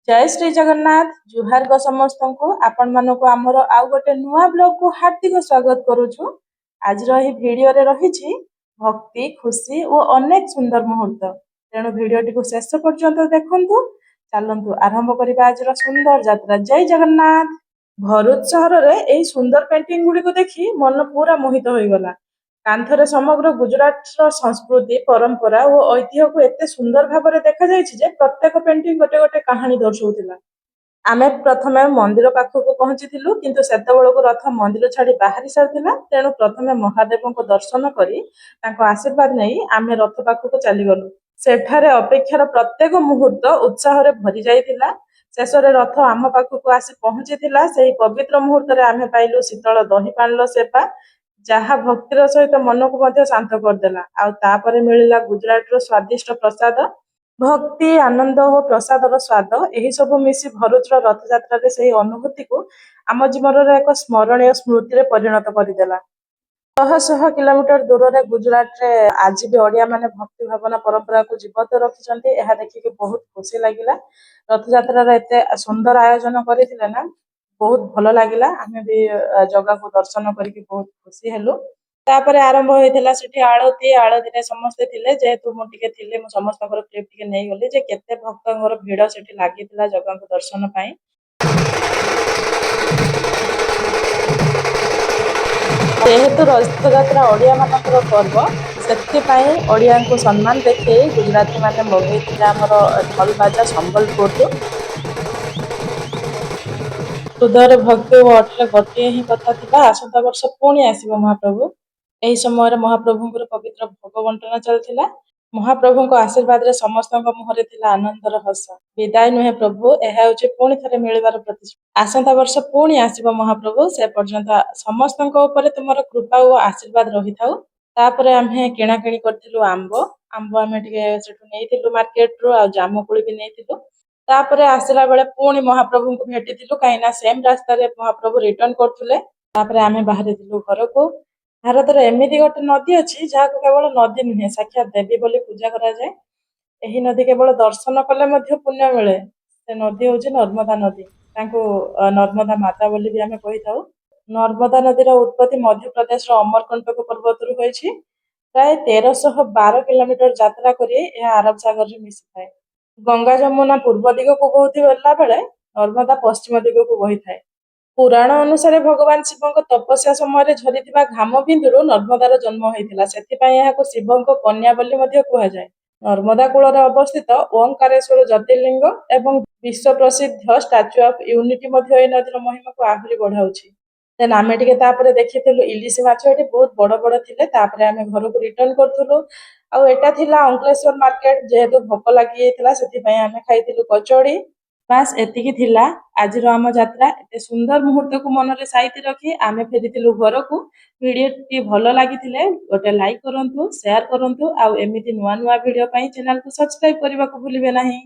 जय श्री जगन्नाथ जुहार को समस्त को आपण मानक आमर आउ गोटे नुआ ब्लॉग को हार्दिक स्वागत करुछु। आज रही वीडियो रे रही भक्ति खुशी और अनेक सुंदर मुहूर्त तेणु वीडियो टी शेष पर्यंत देखंतु। चलंतु आरंभ करबा आज सुंदर यात्रा। जय जगन्नाथ। भरूच सहर रे एई सुंदर पेंटिंग गुडी को देखी मन पूरा मोहित होई गला। कांथरे समग्र गुजरात संस्कृति परंपरा और ऐतिह्य को एते सुंदर भाव देखा जायछि जे प्रत्येक पेंटिंग गोटे गोटे कहानी दर्शाउथिला। आमे प्रथमे मंदिर पाखक पहुंचीथिलु किंतु सेतेबेळକୁ रथ मंदिर छाड़ी बाहरी सारिथिला। तेणु प्रथमे महादेव को दर्शन करी तांको आशीर्वाद नहीं आमे रथ पाखक चली गलु। सेठारे अपेक्षार प्रत्येक मुहूर्त उत्साह रे भरी जाइथिला। शेषरे रथ आम पाखक आसी पहुंचीथिला। सेही पवित्र मुहूर्त रे आमे पाइलु शीतल दही पानलो सेवा जहा भक्तिर सहित मन को मध्य शांत करदेला। आउ तापरे मिलिला गुजरात रो स्वादिष्ट प्रसाद। भक्ति आनंद और प्रसाद स्वाद यही सब मिसी भरूच रथ यात्रा रे सही अनुभूति को आम जीवन रे एक स्मरणीय स्मृति रे परिणत करदेला। शह शह किलोमीटर दूर रे गुजरात रे आज भी ओडिया माने भक्ति भावना परंपरा को जीवित रखिछन्ते। एहा देखि के बहुत खुशी लागिला। रथ यात्रा रे एते सुंदर आयोजन करिथिले ना बहुत भल लागिला। आमे भी जगह को दर्शन करके बहुत खुशी हेलु। तापर आरंभ होइथिला सेठी आळती रे समस्त थिले जेहेतु मु टिके थिले मु समस्त क्लिप टिके नै गली जे केते भक्तंगर भीड़ सेठी लागिथिला जगह को दर्शन पाई। जेहेतु रथ यात्रा ओडिया मानकर पर्व सेथिपाई ओडिया को सम्मान देखे गुजराती माने मगैथिला हमर ढोल बाजा संबलपुर। हृदय भक्ति और अटले गोटे ही कथा थिबा आसंता वर्ष पुणी आसीबो महाप्रभु। एही समय महाप्रभुंकर पवित्र भोग बंटन चलथिला। महाप्रभुंको आशीर्वाद रे समस्तଙ୍କ मुहरे थिला आनंदर हस। विदाय नुहे प्रभु एहा होचे पुणी थरे मिलिबार प्रतिश्रुति। आसंता वर्ष पुणी आसीबो महाप्रभु से पर्यंत समस्तଙ୍କ ऊपर तुमर कृपा और आशीर्वाद रहिथाउ। तापरे आमे किणा किणी करथिलु आंबो आमे टिके सेठु नेइथिलु मार्केट रो आ जामुकुଳି भी नेइथिलु। तापरे आसिला बेले पुणी महाप्रभु को भेटिथिलु काइना सेम रास्ता रे महाप्रभु रिटर्न करथुले। तापरे आमे बाहरिथिलु घर को। भारत रे एमिति गोटे नदी अछि जाको केवल नदी नुहे साक्षात देवी बोली पूजा करा जाय। एही नदी केवल दर्शन कले मध्य पुण्य मिले। से नदी होछि नर्मदा नदी। तांको नर्मदा माता बोली भी आमे कहिथाउ। नर्मदा नदीर उत्पत्ति मध्य प्रदेश रो अमरकंटक पर्वत रु होइछि। प्राय 1312 किलोमीटर यात्रा करी यह अरब सागर रे मिसिथाय। गंगा जमुना पूर्व दिग को बोहुथिला बेले नर्मदा पश्चिम दिग को बोहिथाय। पुराण अनुसार भगवान शिवଙ୍କ तपस्या समय झरीथिबा घाम बिंदुरु नर्मदार जन्म होइथिला। सेथिपाई एहाको शिवଙ୍କ कन्या बोली मध्य कुहा जाय। नर्मदा कूଳରେ अवस्थित ओंकारेश्वर ज्योतिर्लिंग एवं विश्व प्रसिद्ध स्टैच्यू ऑफ यूनिटी मध्य ए नदीर महिमा को आहुरी बढ़ाउछि। देन आमे टिके तापरे देखिथिलु इलिशी माछ एठी बहुत बड़ बड़ थिले। तापरे आमे घर को रिटर्न करथुलु। आउ एटा थिला अंकलेश्वर मार्केट जेहेतु भोक लागि जायतिला सेथिपाई आमे खाइथिलु कचौड़ी। बास एतिकी थिला आज आम यात्रा। एते सुंदर मुहूर्त को मन रे साइति रखी आमे फेरिथिलु घर को। वीडियो टी भलो लागिथिले गोटे लाइक करंतु शेयर करंतु आउ एमिति नुआ नुआ वीडियो पई चैनल को सब्सक्राइब करबा को भूलिबे नाही।